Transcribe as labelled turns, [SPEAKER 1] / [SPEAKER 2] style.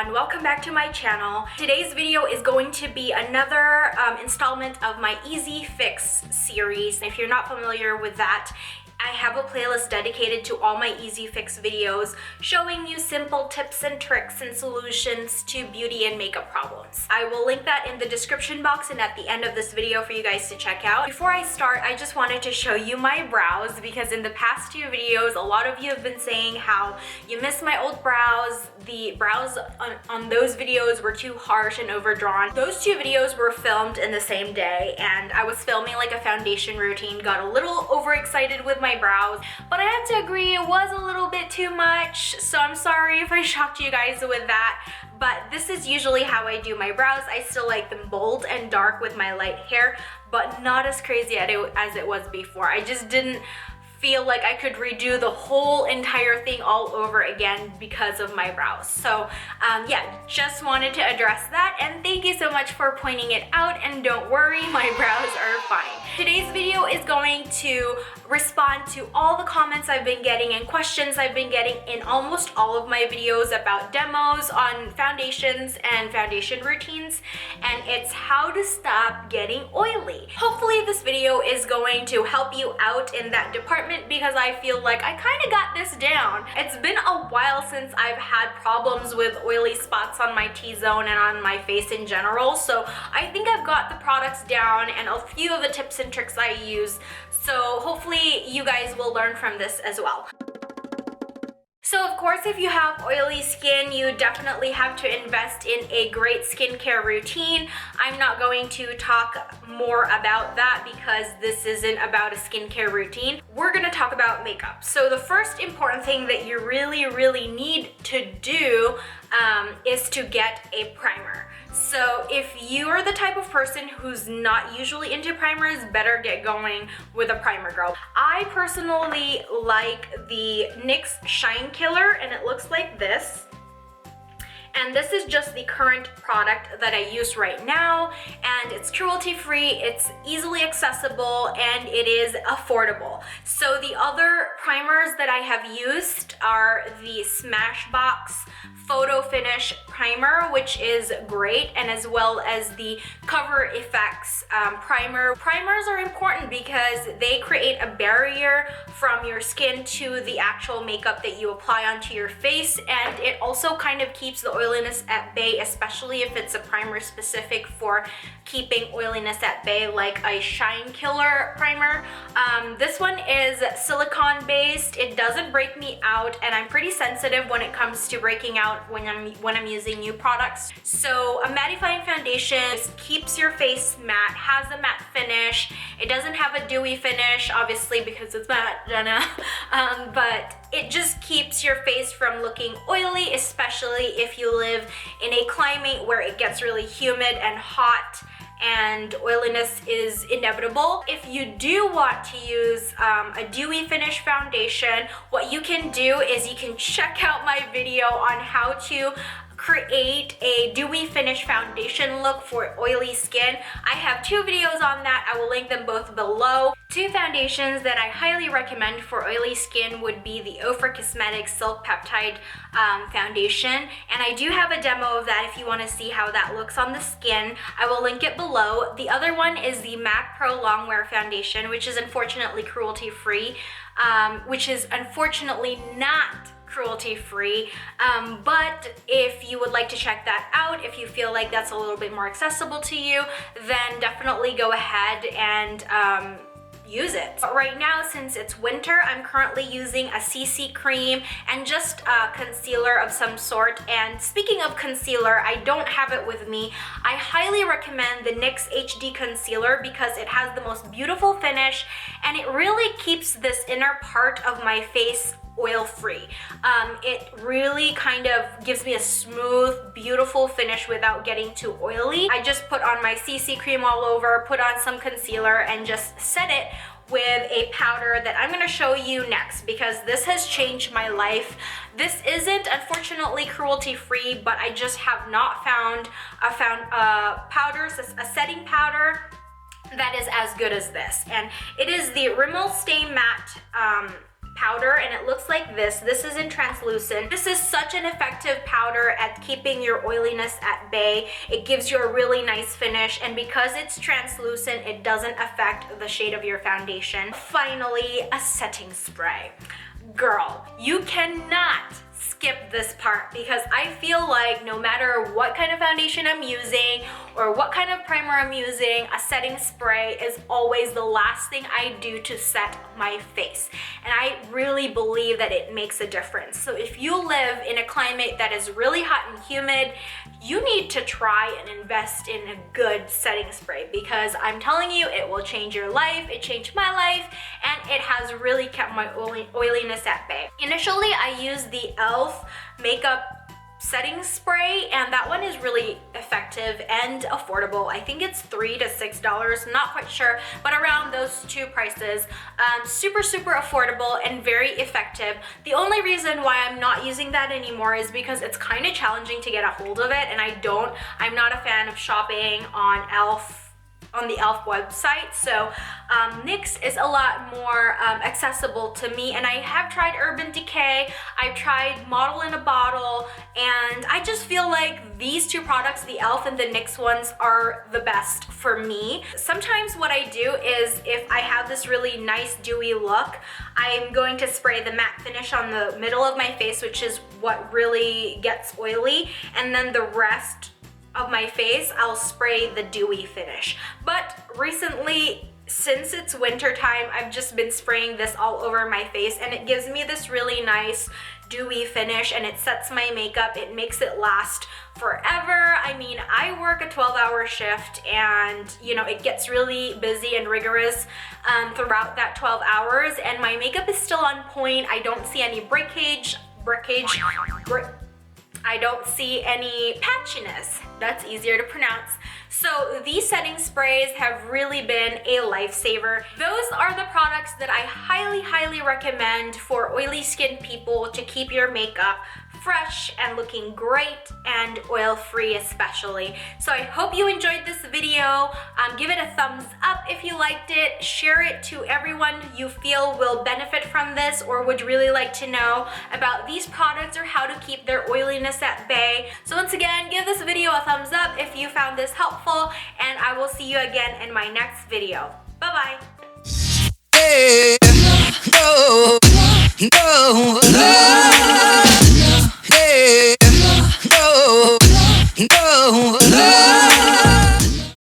[SPEAKER 1] everyone, welcome back to my channel. Today's video is going to be another installment of my Easy Fix series. If you're not familiar with that, I have a playlist dedicated to all my Easy Fix videos showing you simple tips and tricks and solutions to beauty and makeup problems. I will link that in the description box and at the end of this video for you guys to check out. Before I start, I just wanted to show you my brows because in the past two videos, a lot of you have been saying how you miss my old brows. The brows on those videos were too harsh and overdrawn. Those two videos were filmed in the same day and I was filming like a foundation routine, got a little overexcited with my brows, but I have to agree it was a little bit too much, so I'm sorry if I shocked you guys with that, but this is usually how I do my brows. I still like them bold and dark with my light hair, but not as crazy as it was before. I just didn't feel like I could redo the whole entire thing all over again because of my brows. So yeah, just wanted to address that, and thank you so much for pointing it out, and don't worry, my brows are fine. Today's video is going to respond to all the comments I've been getting and questions I've been getting in almost all of my videos about demos on foundations and foundation routines, and it's how to stop getting oily. Hopefully this video is going to help you out in that department because I feel like I kind of got this down. It's been a while since I've had problems with oily spots on my T-zone and on my face in general, so I think I've got the products down and a few of the tips and tricks I use, so hopefully you guys will learn from this as well. So of course, if you have oily skin, you definitely have to invest in a great skincare routine. I'm not going to talk more about that because this isn't about a skincare routine. We're gonna talk about makeup. So the first important thing that you really need to do is to get a primer. So if you are the type of person who's not usually into primers, better get going with a primer, girl. I personally like the NYX Shine Killer, and it looks like this. And this is just the current product that I use right now, and it's cruelty-free, it's easily accessible, and it is affordable. So the other primers that I have used are the Smashbox Photo Finish Primer, which is great, and as well as the Cover FX primer. Primers are important because they create a barrier from your skin to the actual makeup that you apply onto your face, and it also kind of keeps the oiliness at bay, especially if it's a primer specific for keeping oiliness at bay, like a Shine Killer primer. This one is silicone based. It doesn't break me out, and I'm pretty sensitive when it comes to breaking out when I'm using new products. So a mattifying foundation just keeps your face matte, has a matte finish. It doesn't have a dewy finish, obviously, because it's MATTIFYING, but it just keeps your face from looking oily, especially if you live in a climate where it gets really humid and hot and oiliness is inevitable. If you do want to use a dewy finish foundation, what you can do is you can check out my video on how to create a dewy finish foundation look for oily skin. I have two videos on that. I will link them both below. Two foundations that I highly recommend for oily skin would be the OFRA Cosmetics Silk Peptide foundation, and I do have a demo of that if you want to see how that looks on the skin. I will link it below. The other one is the MAC Pro Longwear foundation, which is unfortunately cruelty-free, which is unfortunately not cruelty-free, but if you would like to check that out, if you feel like that's a little bit more accessible to you, then definitely go ahead and use it. But right now, since it's winter, I'm currently using a CC cream and just a concealer of some sort. And speaking of concealer, I don't have it with me. I highly recommend the NYX HD concealer because it has the most beautiful finish and it really keeps this inner part of my face oil-free. It really kind of gives me a smooth, beautiful finish without getting too oily. I just put on my CC cream all over, put on some concealer, and just set it with a powder that I'm going to show you next because this has changed my life. This isn't unfortunately cruelty-free, but I just have not found a setting powder that is as good as this, and it is the Rimmel Stay Matte powder, and it looks like this. This is in translucent. This is such an effective powder at keeping your oiliness at bay. It gives you a really nice finish, and because it's translucent, it doesn't affect the shade of your foundation. Finally, a setting spray. Girl, you cannot skip this part, because I feel like no matter what kind of foundation I'm using or what kind of primer I'm using, a setting spray is always the last thing I do to set my face. And I really believe that it makes a difference. So if you live in a climate that is really hot and humid, you need to try and invest in a good setting spray, because I'm telling you, it will change your life. It changed my life, and it has really kept my oiliness at bay. Initially, I used the e.l.f. makeup setting spray, and that one is really effective and affordable. I think it's $3 to $6, not quite sure, but around those two prices. Super affordable and very effective. The only reason why I'm not using that anymore is because it's kind of challenging to get a hold of it, and I'm not a fan of shopping on the e.l.f. website. So NYX is a lot more accessible to me, and I have tried Urban Decay, I've tried Model in a Bottle, and I just feel like these two products, the e.l.f. and the NYX ones, are the best for me. Sometimes what I do is, if I have this really nice dewy look, I'm going to spray the matte finish on the middle of my face, which is what really gets oily, and then the rest of my face, I'll spray the dewy finish. But recently, since it's winter time, I've just been spraying this all over my face, and it gives me this really nice dewy finish, and it sets my makeup. It makes it last forever. I mean, I work a 12-hour shift, and you know, it gets really busy and rigorous throughout that 12 hours, and my makeup is still on point. I don't see any I don't see any patchiness. That's easier to pronounce. So these setting sprays have really been a lifesaver. Those are the products that I highly recommend for oily skin people to keep your makeup fresh and looking great, and oil-free especially. So I hope you enjoyed this video. Give it a thumbs up if you liked it. Share it to everyone you feel will benefit from this or would really like to know about these products or how to keep their oiliness at bay. So once again, give this video a thumbs up if you found this helpful, and I will see you again in my next video. Bye-bye.
[SPEAKER 2] Hey, no, no, no, hey.